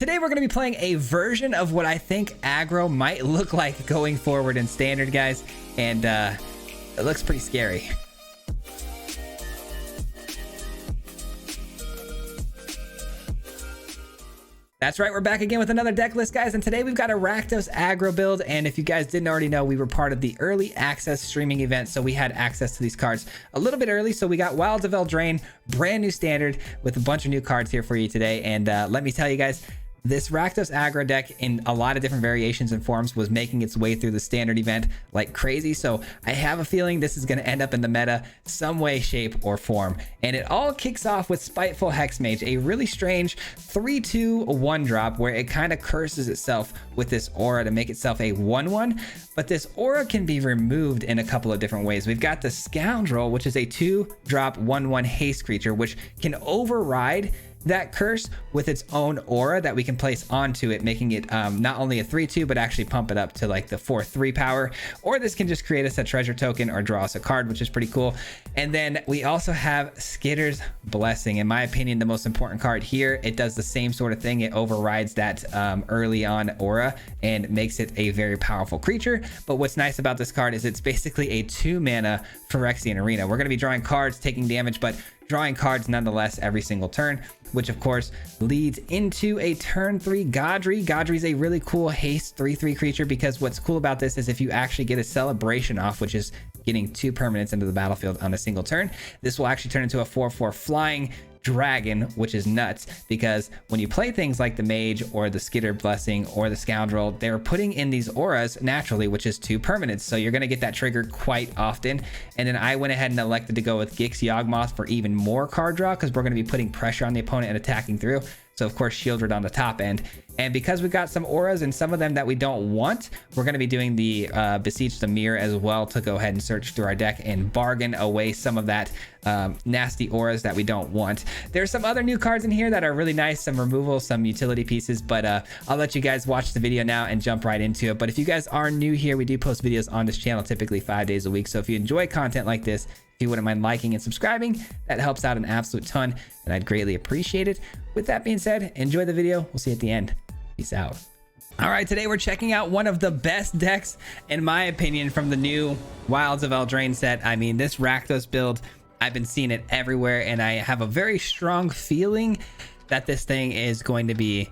Today we're going to be playing a version of what I think aggro might look like going forward in standard, guys, and it looks pretty scary. That's right, we're back again with another deck list, guys, and today we've got a Rakdos aggro build. And if you guys didn't already know, we were part of the early access streaming event, so we had access to these cards a little bit early. So we got Wilds of Eldraine, brand new standard with a bunch of new cards here for you today. And let me tell you guys, this Rakdos aggro deck in a lot of different variations and forms was making its way through the standard event like crazy. So I have a feeling this is going to end up in the meta some way, shape, or form. And it all kicks off with Spiteful Hexmage, a really strange 3/2 1-drop where it kind of curses itself with this aura to make itself a 1/1. But this aura can be removed in a couple of different ways. We've got the Scoundrel, which is a 2-drop 1/1 haste creature, which can override that curse with its own aura that we can place onto it, making it not only a 3/2 but actually pump it up to like the 4/3 power. Or this can just create us a treasure token or draw us a card, which is pretty cool. And then we also have Skitter's Blessing, in my opinion the most important card here. It does the same sort of thing. It overrides that early on aura and makes it a very powerful creature. But what's nice about this card is it's basically a 2-mana Phyrexian Arena. We're going to be drawing cards, taking damage, but drawing cards nonetheless every single turn, which of course leads into a turn 3 Godry. Godry is a really cool haste 3/3 creature because what's cool about this is if you actually get a celebration off, which is getting 2 permanents into the battlefield on a single turn, this will actually turn into a 4/4 flying dragon, which is nuts because when you play things like the Mage or the Skitter Blessing or the Scoundrel, they're putting in these auras naturally, which is 2 permanents, so you're going to get that triggered quite often. And then I went ahead and elected to go with Gix Yawgmoth for even more card draw because we're going to be putting pressure on the opponent and attacking through. So of course Shieldred on the top end. And because we got some auras and some of them that we don't want, we're going to be doing the Beseech the Mirror as well to go ahead and search through our deck and bargain away some of that nasty auras that we don't want. There's some other new cards in here that are really nice, some removal, some utility pieces, but I'll let you guys watch the video now and jump right into it. But if you guys are new here, we do post videos on this channel typically 5 days a week. So if you enjoy content like this, if you wouldn't mind liking and subscribing, that helps out an absolute ton and I'd greatly appreciate it. With that being said, enjoy the video. We'll see you at the end. Peace out. All right, today we're checking out one of the best decks in my opinion from the new Wilds of Eldraine set. I mean, this Rakdos build, I've been seeing it everywhere and I have a very strong feeling that this thing is going to be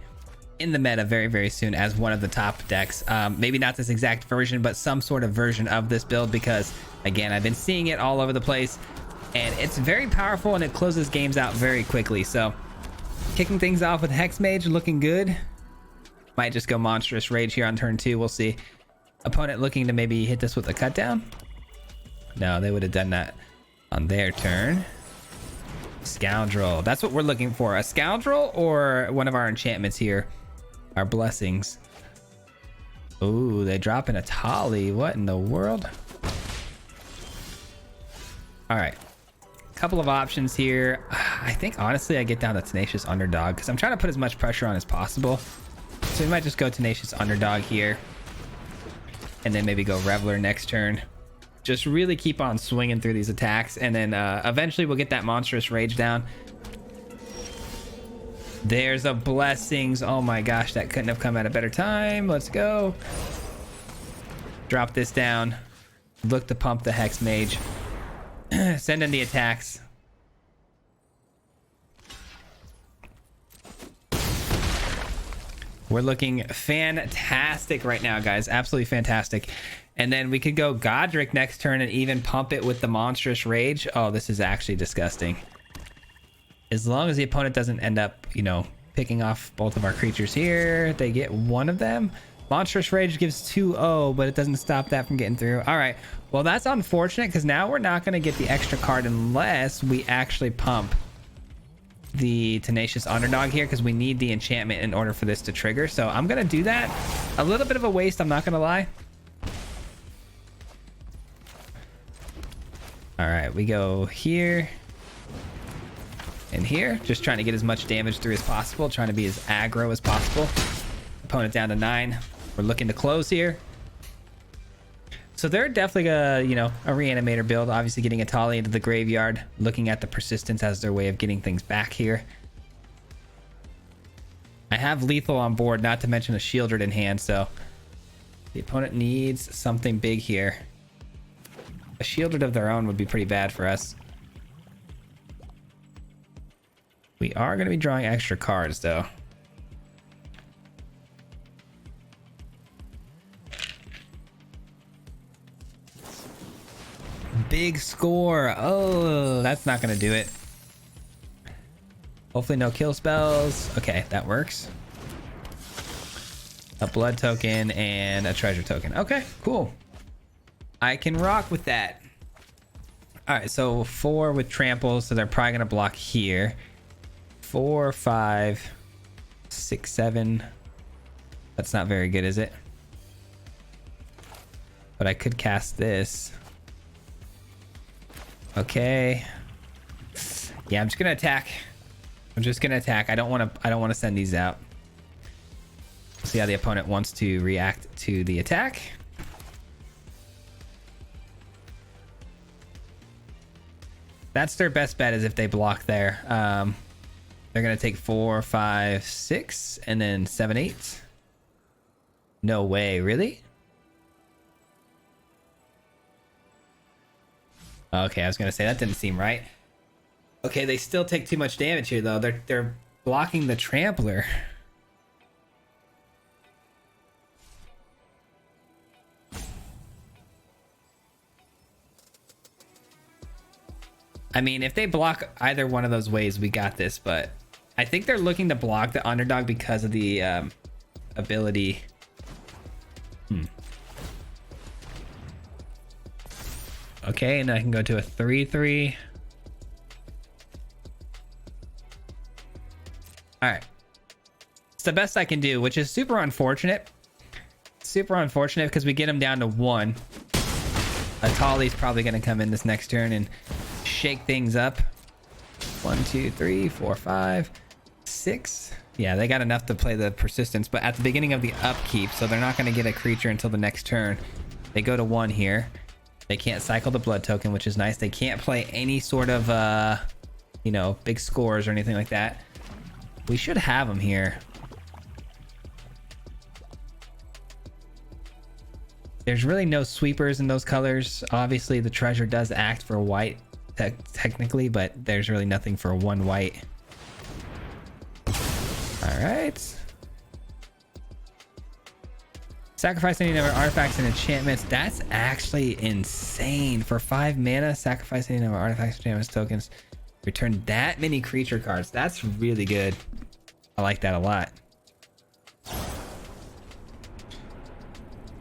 in the meta very, very soon as one of the top decks. Maybe not this exact version, but some sort of version of this build because again, I've been seeing it all over the place and it's very powerful and it closes games out very quickly. So kicking things off with Hexmage, looking good. Might just go Monstrous Rage here on turn 2. We'll see. Opponent looking to maybe hit this with a cut down. No, they would have done that on their turn. Scoundrel. That's what we're looking for. A Scoundrel or one of our enchantments here. Our blessings. Ooh, they drop in a Tali. What in the world? All right. Couple of options here. I think honestly I get down to Tenacious Underdog because I'm trying to put as much pressure on as possible. So we might just go Tenacious Underdog here and then maybe go Reveler next turn. Just really keep on swinging through these attacks and then eventually we'll get that Monstrous Rage down. There's a Blessings. Oh my gosh, that couldn't have come at a better time. Let's go. Drop this down. Look to pump the Hexmage. Send in the attacks. We're looking fantastic right now, guys. Absolutely fantastic. And then we could go Godric next turn and even pump it with the Monstrous Rage. Oh, this is actually disgusting. As long as the opponent doesn't end up, you know, picking off both of our creatures here, they get one of them. Monstrous Rage gives 2-0, but it doesn't stop that from getting through. All right. Well, that's unfortunate because now we're not going to get the extra card unless we actually pump the Tenacious Underdog here because we need the enchantment in order for this to trigger. So I'm going to do that. A little bit of a waste, I'm not going to lie. All right, we go here and here. Just trying to get as much damage through as possible. Trying to be as aggro as possible. Opponent down to 9. We're looking to close here. So they're definitely a reanimator build. Obviously getting a Tali into the graveyard. Looking at the persistence as their way of getting things back here. I have lethal on board, not to mention a Shieldred in hand, so the opponent needs something big here. A Shieldred of their own would be pretty bad for us. We are going to be drawing extra cards, though. Big score. Oh, that's not going to do it. Hopefully no kill spells. Okay, that works. A blood token and a treasure token. Okay, cool. I can rock with that. All right, so 4 with trample, so they're probably going to block here. 4, 5, 6, 7. That's not very good, is it? But I could cast this. Okay. Yeah, I'm just gonna attack. I'm just gonna attack. I don't want to send these out. See how the opponent wants to react to the attack. That's their best bet, is if they block there. They're gonna take 4, 5, 6, and then 7, 8. No way, really? Okay, I was gonna say that didn't seem right. Okay, they still take too much damage here, though. They're blocking the trampler. I mean, if they block either one of those ways, we got this, but I think they're looking to block the underdog because of the ability. Okay, and I can go to a 3/3. All right. It's the best I can do, which is super unfortunate. Super unfortunate because we get him down to 1. Atali's probably going to come in this next turn and shake things up. 1, 2, 3, 4, 5, 6. Yeah, they got enough to play the persistence, but at the beginning of the upkeep, so they're not going to get a creature until the next turn. They go to 1 here. They can't cycle the blood token, which is nice. They can't play any sort of, you know, big scores or anything like that. We should have them here. There's really no sweepers in those colors. Obviously, the treasure does act for white technically, but there's really nothing for 1 white. All right. Sacrifice any number of artifacts and enchantments. That's actually insane. For 5 mana, sacrifice any number of artifacts, enchantments, tokens. Return that many creature cards. That's really good. I like that a lot.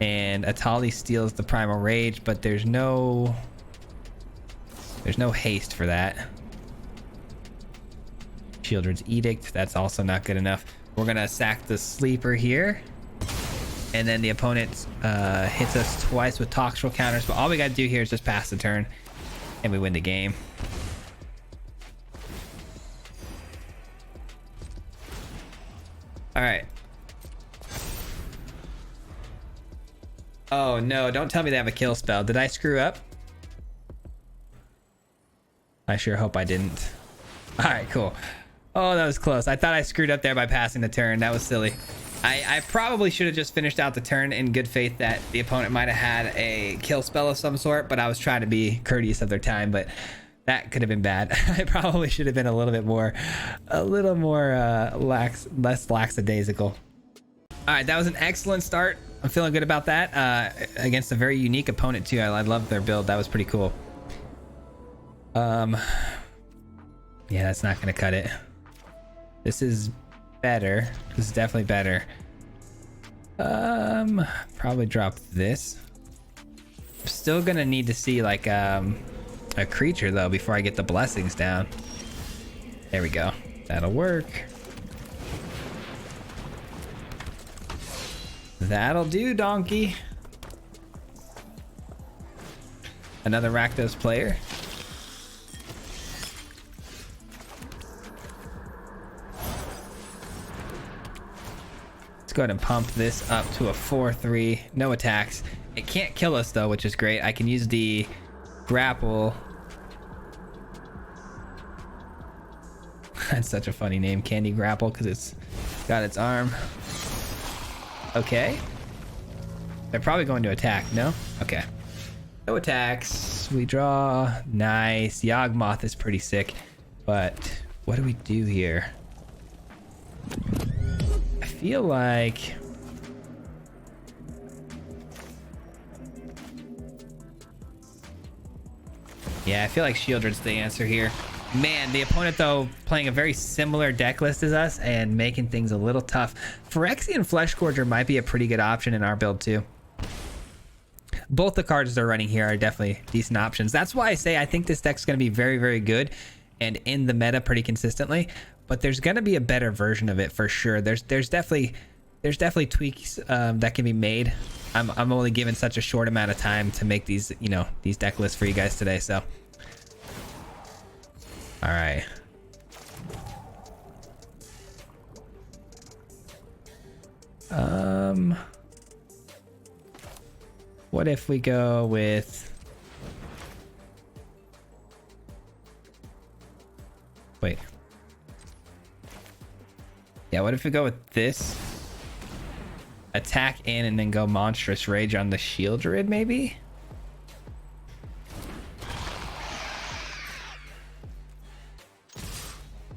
And Atali steals the Primal Rage, but there's no haste for that. Shieldred's Edict. That's also not good enough. We're gonna sack the Sleeper here. And then the opponent hits us twice with Toxtrol counters, but all we gotta do here is just pass the turn and we win the game. All right. Oh no, don't tell me they have a kill spell. Did I screw up? I sure hope I didn't. All right, cool. Oh, that was close. I thought I screwed up there by passing the turn. That was silly. I probably should have just finished out the turn in good faith that the opponent might have had a kill spell of some sort, but I was trying to be courteous of their time, but that could have been bad. I probably should have been a little more less lackadaisical. All right, that was an excellent start. I'm feeling good about that against a very unique opponent too. I love their build. That was pretty cool. Yeah, that's not gonna cut it. This is better. This is definitely better. Probably drop this. I'm still gonna need to see like a creature though before I get the blessings down. There we go. That'll work. That'll do, donkey. Another Rakdos player. Let's go ahead and pump this up to a 4/3. No attacks. It can't kill us though, which is great. I can use the grapple. That's such a funny name, Candy Grapple, because it's Got its arm. Okay. They're probably going to attack, no? Okay. No attacks. We draw. Nice. Yawgmoth is pretty sick. But what do we do here? I feel like... yeah, I feel like Shieldred's the answer here. Man, the opponent, though, playing a very similar deck list as us and making things a little tough. Phyrexian Fleshgorger might be a pretty good option in our build, too. Both the cards they're running here are definitely decent options. That's why I say I think this deck's going to be very, very good and in the meta pretty consistently. But there's going to be a better version of it for sure. There's definitely tweaks that can be made. I'm only given such a short amount of time to make these, you know, these deck lists for you guys today. So, all right. What if we go with... wait. Yeah, what if we go with this? Attack in and then go Monstrous Rage on the Shieldred, maybe?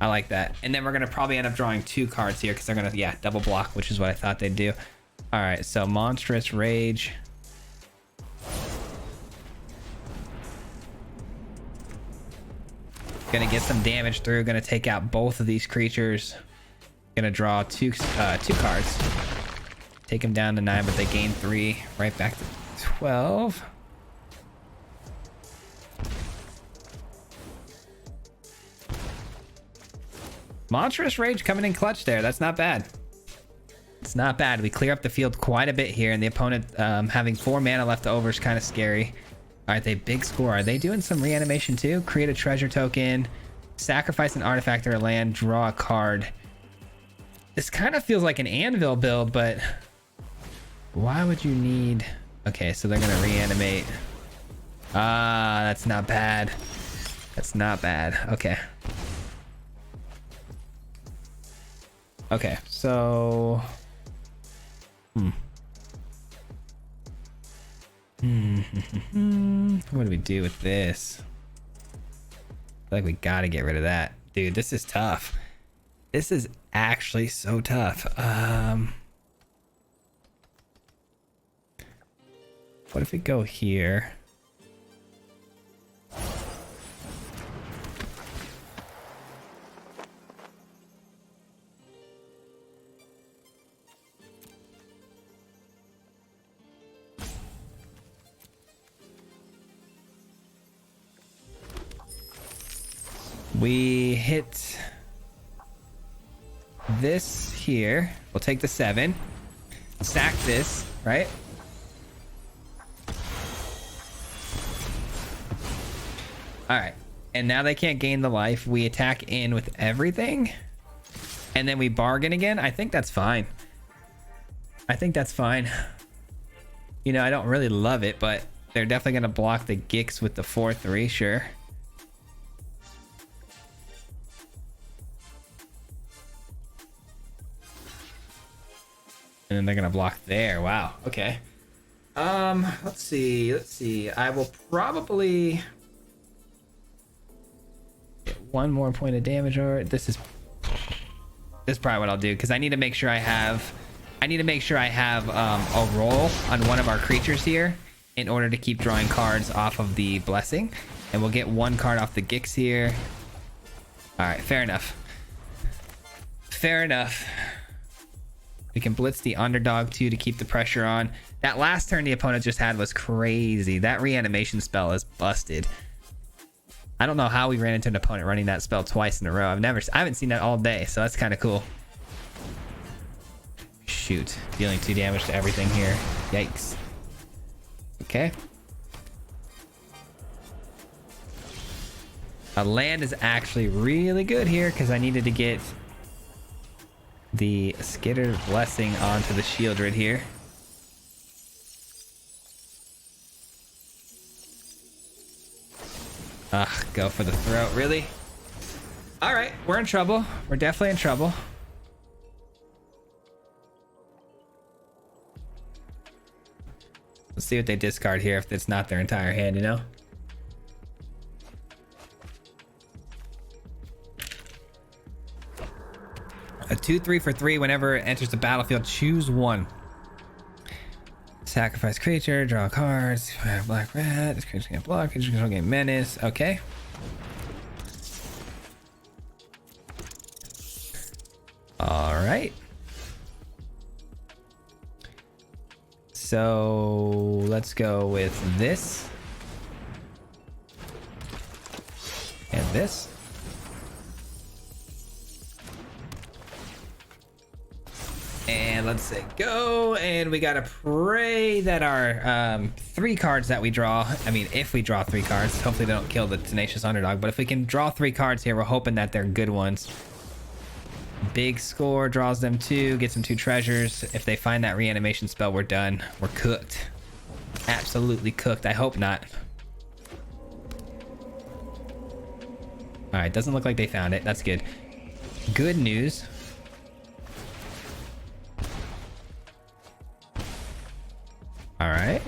I like that. And then we're going to probably end up drawing 2 cards here because they're going to, yeah, double block, which is what I thought they'd do. All right, so Monstrous Rage. Gonna get some damage through. Gonna take out both of these creatures. Gonna draw two cards. Take them down to 9, but they gain 3. Right back to 12. Monstrous Rage coming in clutch there. That's not bad. It's not bad. We clear up the field quite a bit here, and the opponent having 4 mana left over is kind of scary. All right, they big score. Are they doing some reanimation too? Create a treasure token, sacrifice an artifact or a land, draw a card. This kind of feels like an Anvil build, but why would you need... okay, so they're going to reanimate. Ah, that's not bad. That's not bad. Okay. Okay, so... what do we do with this? I feel like we gotta get rid of that. Dude, this is tough. This is actually so tough. What if we go here? We hit this here. We'll take the 7. Sack this, right? All right. And now they can't gain the life. We attack in with everything. And then we bargain again. I think that's fine. I think that's fine. You know, I don't really love it, but they're definitely going to block the Gix with the 4/3, sure. And then they're gonna block there. Wow. Okay. Let's see. I will probably get 1 more point of damage, or this is probably what I'll do, because I need to make sure I have a roll on one of our creatures here in order to keep drawing cards off of the blessing. And we'll get 1 card off the Gix here. All right, fair enough. Fair enough. We can blitz the underdog too to keep the pressure on. That last turn the opponent just had was crazy. That reanimation spell is busted. I don't know how we ran into an opponent running that spell twice in a row. I haven't seen that all day, so that's kind of cool. Shoot, dealing 2 damage to everything here. Yikes. Okay. A land is actually really good here because I needed to get the Skittered Blessing onto the Shieldred here. Ugh, go for the throat, really? All right, we're in trouble. We're definitely in trouble. Let's see what they discard here if it's not their entire hand, you know? A 2/3 for 3 whenever it enters the battlefield. Choose one. Sacrifice creature, draw cards, black rat, this creature can't block, creature control game menace. Okay. Alright. So let's go with this. And this. And let's say go, and we gotta pray that our 3 cards that we draw, I mean if we draw 3 cards, hopefully they don't kill the tenacious underdog, but if we can draw 3 cards here, we're hoping that they're good ones. Big score, draws them 2, gets them 2 treasures. If they find that reanimation spell, we're done. We're cooked. Absolutely cooked. I hope not. Alright, doesn't look like they found it. That's good. Good news. Alright.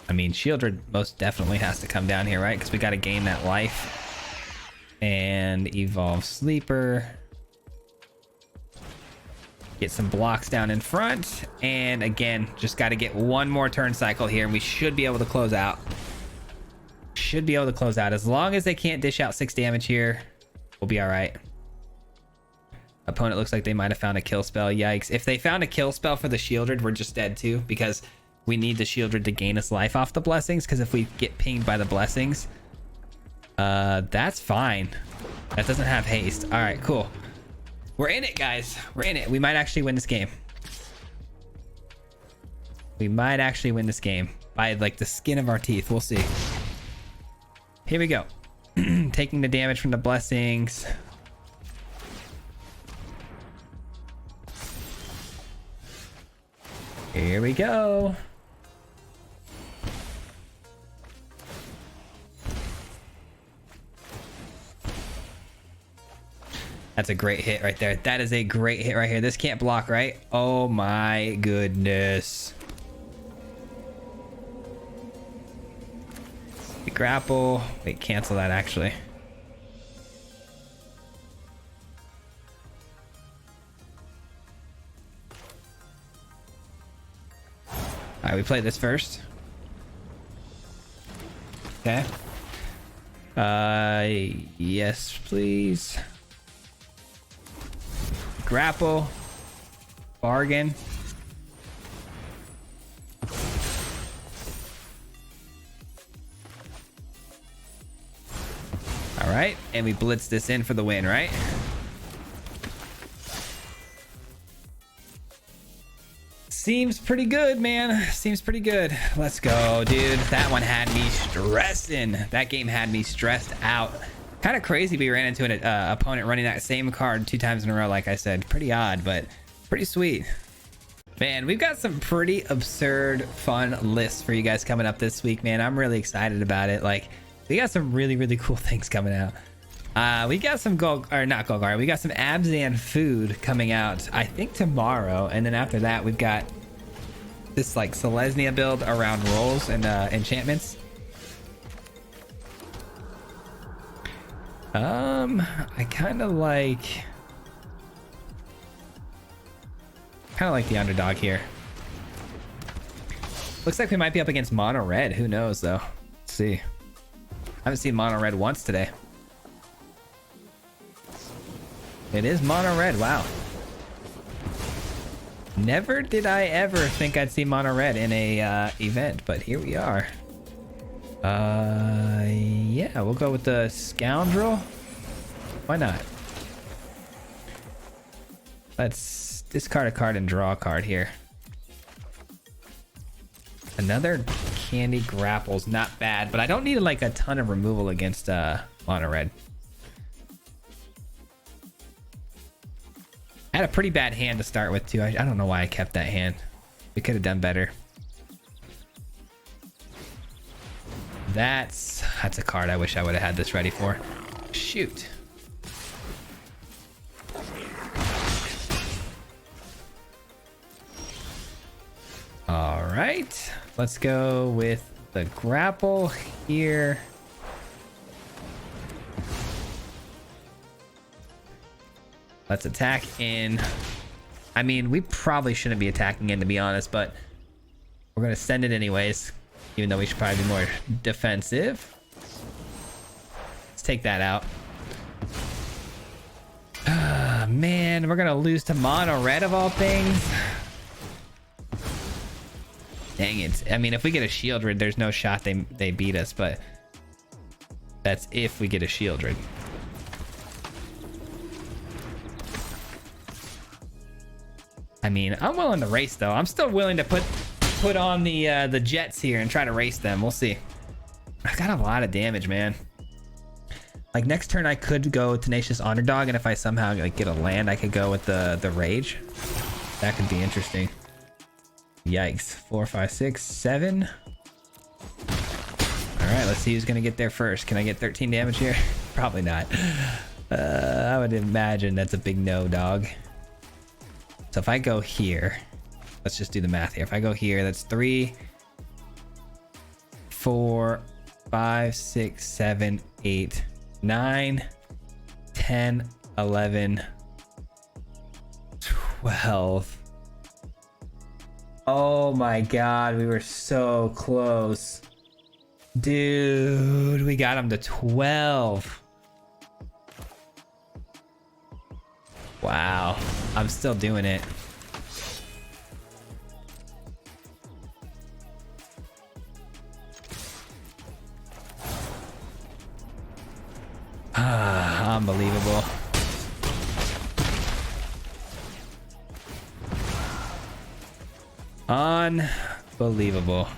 I mean, Shieldred most definitely has to come down here, right? Because we got to gain that life. And evolve Sleeper. Get some blocks down in front. And again, just got to get one more turn cycle here. And we should be able to close out. Should be able to close out. As long as they can't dish out 6 damage here, we'll be alright. Opponent looks like they might have found a kill spell. Yikes. If they found a kill spell for the Shieldred, we're just dead too. Because we need the Shieldred to gain us life off the blessings. Because if we get pinged by the blessings, that's fine. That doesn't have haste. All right, cool. We're in it, guys. We're in it. We might actually win this game. We might actually win this game by like the skin of our teeth. We'll see. Here we go. Taking the damage from the blessings. Here we go. That's a great hit right there. That is a great hit right here. This can't block, right? Oh my goodness. We grapple. Wait, cancel that actually. All right, we play this first. Okay. Yes, please. Grapple. Bargain. All right, and we blitz this in for the win, right? Seems pretty good, man. Seems pretty good. Let's go, dude. That one had me stressing. That game had me stressed out. Kind of crazy we ran into an opponent running that same card 2 times in a row, like I said. Pretty odd, but pretty sweet. Man, we've got some pretty absurd fun lists for you guys coming up this week, man. I'm really excited about it. Like, we got some really, really cool things coming out. We got some not Golgari. We got some Abzan food coming out, I think tomorrow. And then after that, we've got this like Selesnya build around rolls and enchantments. I kind of like the underdog here. Looks like we might be up against mono red. Who knows though? Let's see. I haven't seen mono red once today. It is mono red. Wow. Never did I ever think I'd see mono red in a event, but here we are. Yeah, we'll go with the Scoundrel. Why not? Let's discard a card and draw a card here. Another Candy Grapple's not bad, but I don't need like a ton of removal against mono red. I had a pretty bad hand to start with too. I don't know why I kept that hand. We could have done better. That's a card I wish I would have had this ready for. Shoot. All right, let's go with the grapple here. Let's attack in. I mean, we probably shouldn't be attacking in, to be honest, but we're gonna send it anyways, even though we should probably be more defensive. Let's take that out. Man, we're gonna lose to mono red of all things. Dang it. I mean, if we get a Shieldred, there's no shot they beat us, but that's if we get a Shieldred. I mean, I'm willing to race though. I'm still willing to put on the jets here and try to race them. We'll see. I've got a lot of damage, man. Like next turn I could go Tenacious Underdog, and if I somehow like get a land, I could go with the Rage. That could be interesting. Yikes. 4, 5, 6, 7. All right, let's see who's gonna get there first. Can I get 13 damage here? Probably not. I would imagine that's a big no, dog. So if I go here, let's just do the math here. If I go here, that's 3, 4, 5, 6, 7, 8, 9, 10, 11, 12. Oh my god, we were so close. Dude, we got him to 12. Wow, I'm still doing it. Unbelievable. Unbelievable.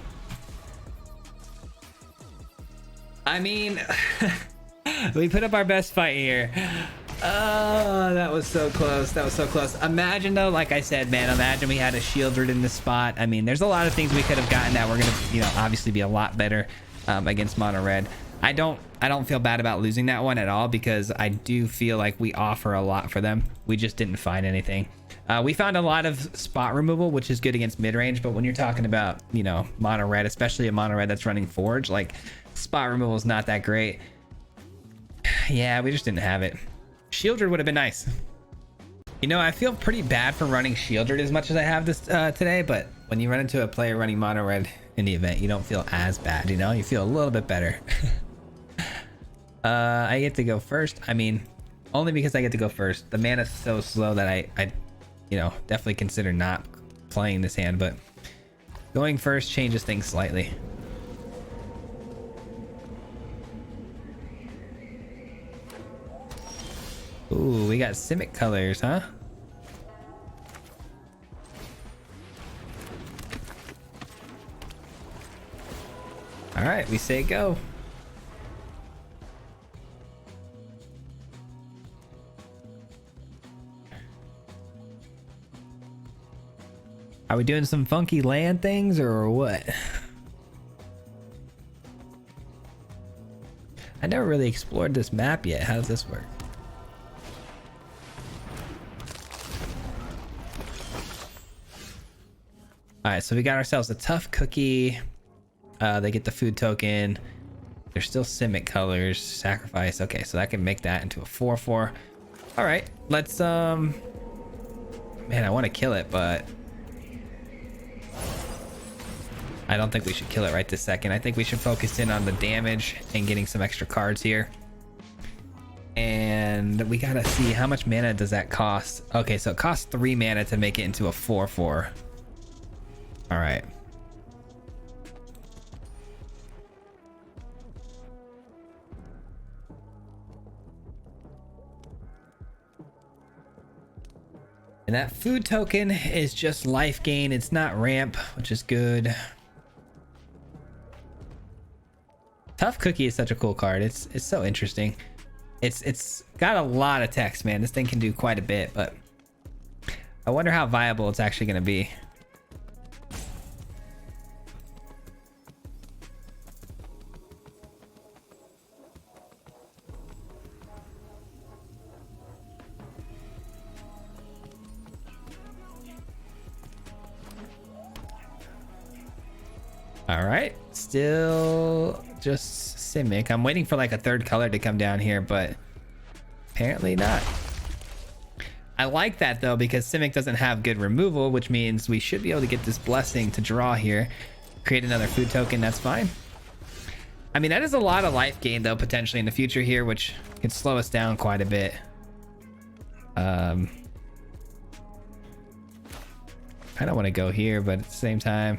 I mean, we put up our best fight here. Oh, that was so close. That was so close. Imagine though, like I said, man, imagine we had a Shieldred in the spot. I mean, there's a lot of things we could have gotten that we're gonna, you know, obviously be a lot better against mono red. I don't feel bad about losing that one at all, because I do feel like we offer a lot for them. We just didn't find anything. We found a lot of spot removal, which is good against mid-range, but when you're talking about, you know, mono red, especially a mono red that's running Forge, like spot removal is not that great. Yeah, we just didn't have it. Shieldred would have been nice. You know, I feel pretty bad for running Shieldred as much as I have this today, but when you run into a player running mono red in the event, you don't feel as bad, you know? You feel a little bit better. I get to go first. I mean, only because I get to go first. The mana's so slow that I you know, definitely consider not playing this hand, but going first changes things slightly. Ooh, we got Simic colors, huh? All right, we say go. Are we doing some funky land things or what? I never really explored this map yet. How does this work? All right, so we got ourselves a tough cookie. They get the food token. There's still Simic colors. Sacrifice. Okay, so that can make that into a 4/4. All right, let's man, I want to kill it, but I don't think we should kill it right this second. I think we should focus in on the damage and getting some extra cards here. And we gotta see how much mana does that cost. Okay, so it costs 3 mana to make it into a 4/4. All right. And that food token is just life gain. It's not ramp, which is good. Tough Cookie is such a cool card. It's so interesting. It's got a lot of text, man. This thing can do quite a bit, but I wonder how viable it's actually going to be. All right, still just Simic. I'm waiting for like a third color to come down here, but apparently not. I like that though, because Simic doesn't have good removal, which means we should be able to get this blessing to draw here, create another food token. That's fine. I mean, that is a lot of life gain though, potentially in the future here, which could slow us down quite a bit. I don't want to go here, but at the same time,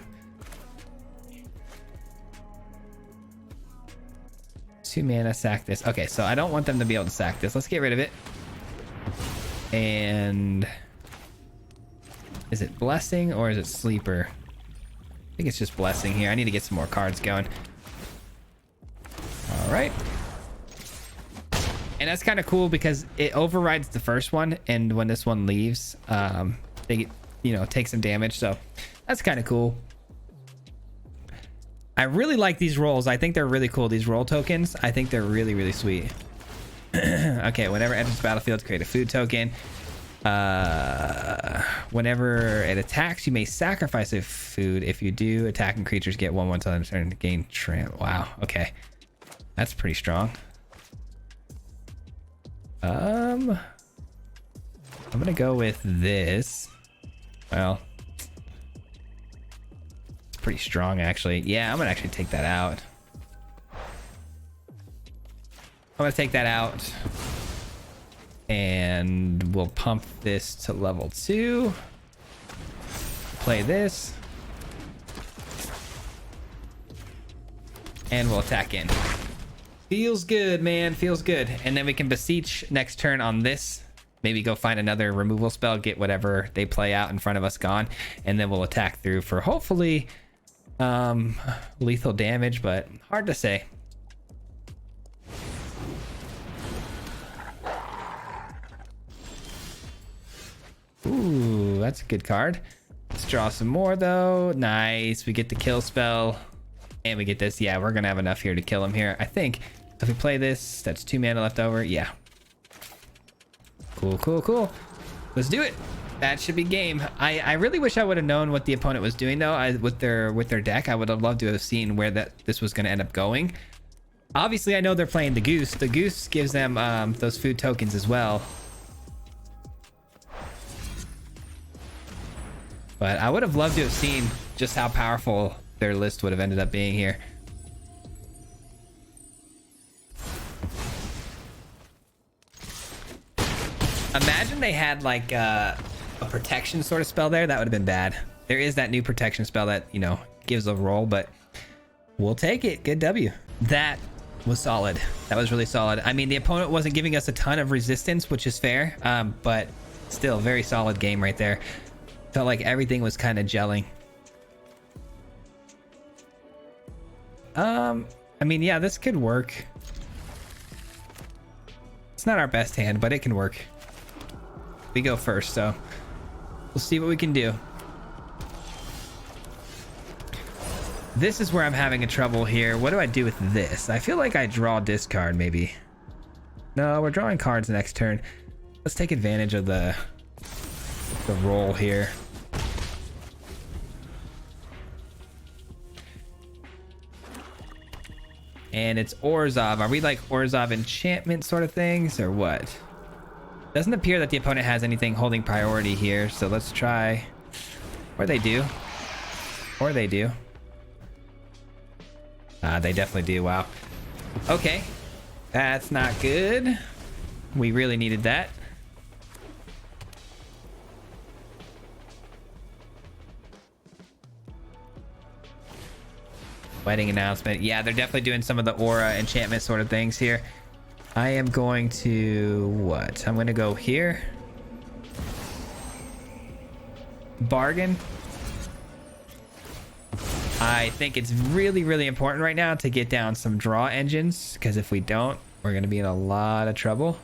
2 mana, sack this. Okay, so I don't want them to be able to sack this. Let's get rid of it. And is it blessing or is it sleeper? I think it's just blessing here. I need to get some more cards going. All right. And that's kind of cool because it overrides the first one, and when this one leaves, they, you know, take some damage. So that's kind of cool. I really like these rolls. I think they're really cool. These roll tokens, I think they're really, really sweet. Okay, whenever it enters the battlefield, create a food token. Whenever it attacks, you may sacrifice a food. If you do, attacking creatures get 1/1 till turn to gain tramp. Wow, okay. That's pretty strong. I'm gonna go with this. Well, it's pretty strong actually. Yeah, I'm gonna actually take that out. I'm gonna take that out, and we'll pump this to level 2. Play this, and we'll attack in. Feels good, man. Feels good. And then we can beseech next turn on this. Maybe go find another removal spell, get whatever they play out in front of us gone, and then we'll attack through for hopefully lethal damage, but hard to say. Ooh, that's a good card. Let's draw some more though. Nice. We get the kill spell and we get this. Yeah, we're gonna have enough here to kill him here, I think. If we play this, that's 2 mana left over. Yeah. Cool, cool, cool. Let's do it. That should be game. I really wish I would have known what the opponent was doing though. With their deck, I would have loved to have seen where this was going to end up going. Obviously, I know they're playing the Goose. The Goose gives them those food tokens as well. But I would have loved to have seen just how powerful their list would have ended up being here. Imagine they had like a protection sort of spell there. That would have been bad. There is that new protection spell that, you know, gives a roll, but we'll take it. Good W. That was solid. That was really solid. I mean, the opponent wasn't giving us a ton of resistance, which is fair, but still very solid game right there. Felt like everything was kind of gelling. I mean, yeah, this could work. It's not our best hand, but it can work. We go first, so we'll see what we can do. This is where I'm having a trouble here. What do I do with this? I feel like I draw discard maybe. No, we're drawing cards next turn. Let's take advantage of the roll here. And it's Orzhov. Are we like Orzhov enchantment sort of things or what? Doesn't appear that the opponent has anything holding priority here, so let's try. Or they do. Or they do. They definitely do. Wow. Okay. That's not good. We really needed that. Wedding announcement. Yeah, they're definitely doing some of the aura enchantment sort of things here. I am going to what? I'm going to go here. Bargain. I think it's really, really important right now to get down some draw engines, because if we don't, we're going to be in a lot of trouble.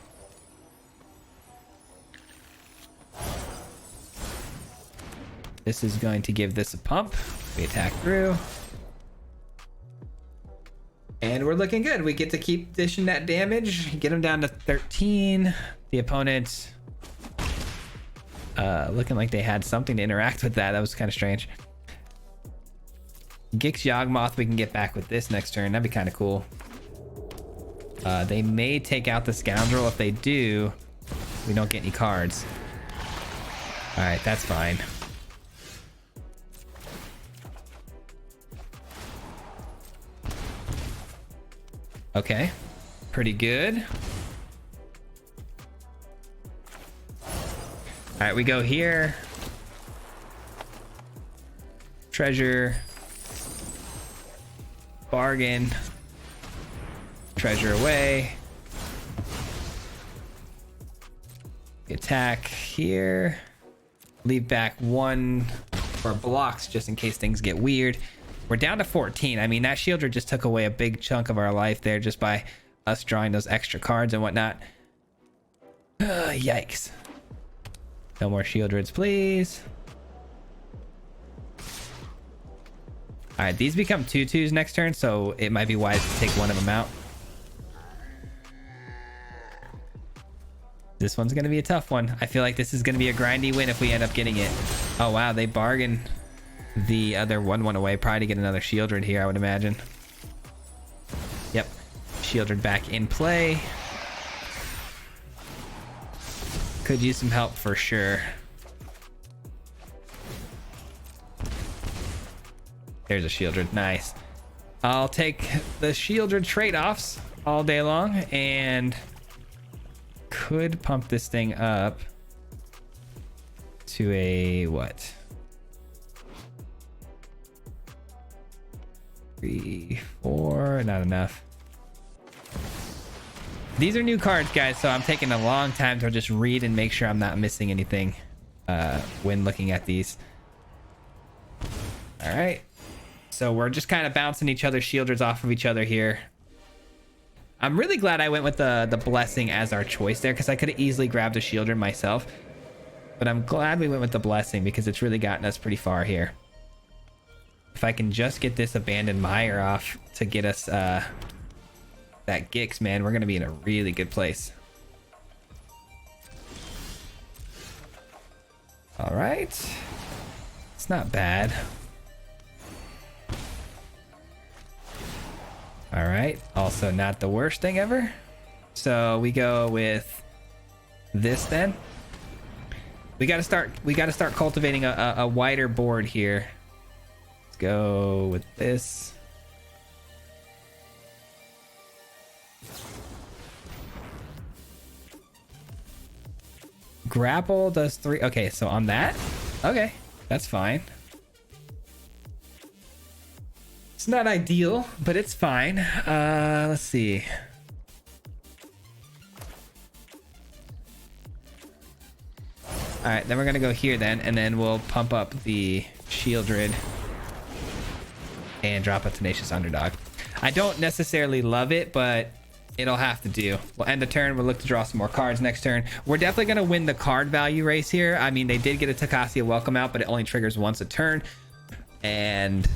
This is going to give this a pump. We attack through. And we're looking good. We get to keep dishing that damage, get them down to 13. The opponent looking like they had something to interact with that. That was kind of strange. Gix Yawgmoth we can get back with this next turn. That'd be kind of cool. They may take out the Scoundrel. If they do, we don't get any cards. All right, that's fine. Okay, pretty good. All right, we go here. Treasure. Bargain. Treasure away. Attack here. Leave back 1 for blocks just in case things get weird. We're down to 14. I mean, that Shieldred just took away a big chunk of our life there just by us drawing those extra cards and whatnot. Yikes. No more Shieldreds, please. All right, these become 2/2s next turn, so it might be wise to take one of them out. This one's going to be a tough one. I feel like this is going to be a grindy win if we end up getting it. Oh, wow, they bargain the other 1/1 away. Probably to get another Shieldred here, I would imagine. Yep, Shieldred back in play. Could use some help for sure. There's a Shieldred, nice. I'll take the Shieldred trade-offs all day long and could pump this thing up to a what? 3, 4, not enough. These are new cards, guys, so I'm taking a long time to just read and make sure I'm not missing anything when looking at these. All right. So we're just kind of bouncing each other's Shieldreds off of each other here. I'm really glad I went with the Blessing as our choice there because I could have easily grabbed a Shieldred myself. But I'm glad we went with the Blessing because it's really gotten us pretty far here. If I can just get this Abandoned Mire off to get us that Gix, man, we're going to be in a really good place. All right. It's not bad. All right, also not the worst thing ever. So we go with this then. We got to start cultivating a wider board here. Let's go with this. Grapple does 3. Okay, so on that, okay, that's fine. It's not ideal, but it's fine. Let's see. All right, then we're gonna go here then, and then we'll pump up the Shieldred and drop a Tenacious Underdog. I don't necessarily love it, but it'll have to do. We'll end the turn. We'll look to draw some more cards next turn. We're definitely gonna win the card value race here. I mean, they did get a Takasia Welcome out, but it only triggers once a turn, and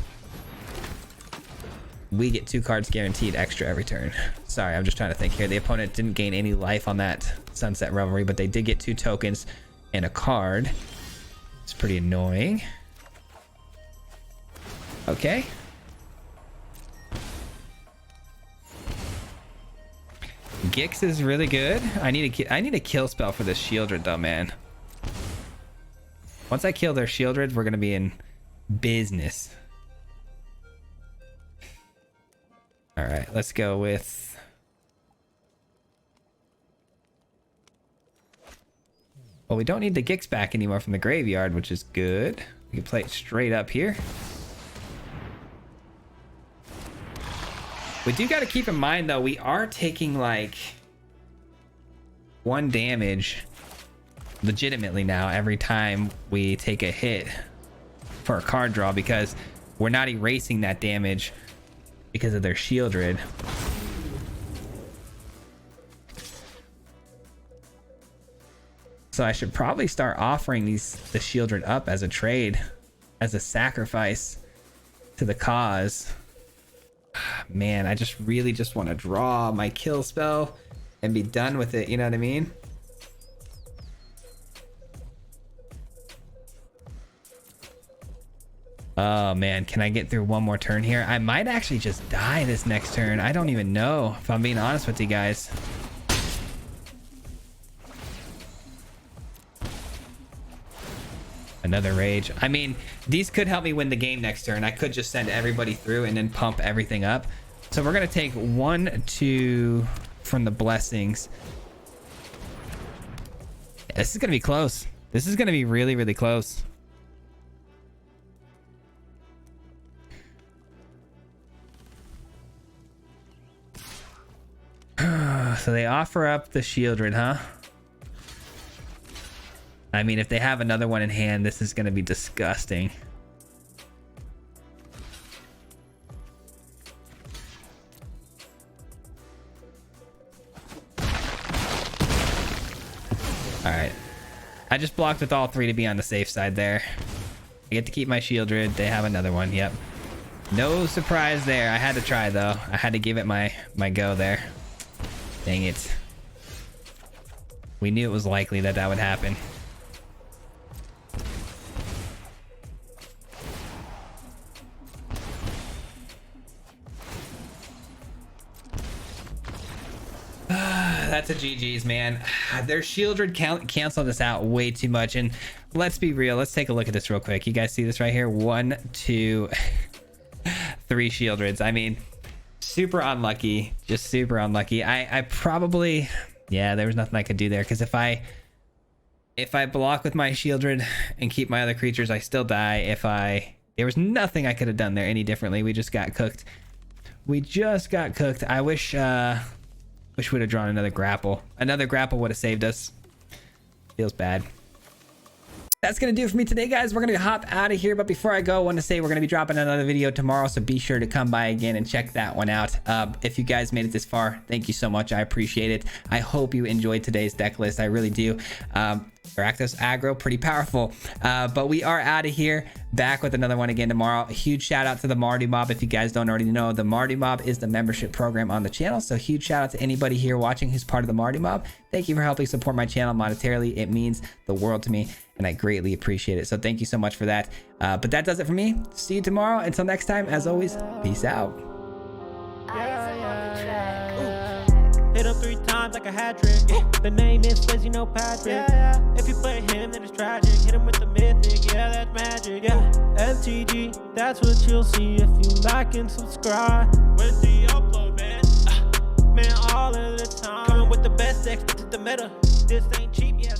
we get 2 cards guaranteed extra every turn. Sorry, I'm just trying to think here. The opponent didn't gain any life on that Sunset Revelry, but they did get 2 tokens and a card. It's pretty annoying. Okay. Gix is really good. I need a kill spell for this Shieldred though, man. Once I kill their Shieldred, we're gonna be in business. All right, let's go with... Well, we don't need the Gix back anymore from the graveyard, which is good. We can play it straight up here. We do got to keep in mind, though, we are taking, like, 1 damage legitimately now every time we take a hit for a card draw because we're not erasing that damage because of their Shieldred. So I should probably start offering the Shieldred up as a trade, as a sacrifice to the cause. Man, I just really just want to draw my kill spell and be done with it, you know what I mean? Oh man, can I get through one more turn here? I might actually just die this next turn. I don't even know, if I'm being honest with you guys. Another rage. I mean, these could help me win the game next turn. I could just send everybody through and then pump everything up. So we're gonna take 1, 2 from the blessings. This is gonna be close. This is gonna be really, really close. So they offer up the Shieldred, huh? I mean, if they have another one in hand, this is going to be disgusting. All right. I just blocked with all 3 to be on the safe side there. I get to keep my Shieldred. They have another one. Yep. No surprise there. I had to try, though. I had to give it my go there. Dang it. We knew it was likely that would happen. That's a GG's, man. Their Shieldred canceled us out way too much. And let's be real. Let's take a look at this real quick. You guys see this right here? 1, 2, 3 Shieldreds. I mean, super unlucky. Just super unlucky. I probably... Yeah, there was nothing I could do there. Because if I block with my Shieldred and keep my other creatures, I still die. There was nothing I could have done there any differently. We just got cooked. We just got cooked. I wish we'd have drawn another grapple. Another grapple would have saved us. Feels bad. That's gonna do it for me today, guys. We're gonna hop out of here, but before I go, I want to say we're gonna be dropping another video tomorrow, so be sure to come by again and check that one out. If you guys made it this far, thank you so much. I appreciate it. I hope you enjoyed today's deck list. I really do. Rakdos aggro, pretty powerful. But we are out of here, back with another one again tomorrow. A huge shout out to the Mardu Mob. If you guys don't already know, the Mardu Mob is the membership program on the channel, so huge shout out to anybody here watching who's part of the Mardu Mob. Thank you for helping support my channel monetarily. It means the world to me, and I greatly appreciate it. So thank you so much for that. But that does it for me. See you tomorrow. Until next time, as always, peace out. Hit him 3 times like a hat trick. Yeah. The name is Swayze, no Patrick. If you play him, then it's tragic. Hit him with the mythic, yeah, that's magic. Yeah, MTG, that's what you'll see if you like and subscribe. With the upload, man, man, all of the time. Coming with the best decks, this is the meta. This ain't cheap, yeah.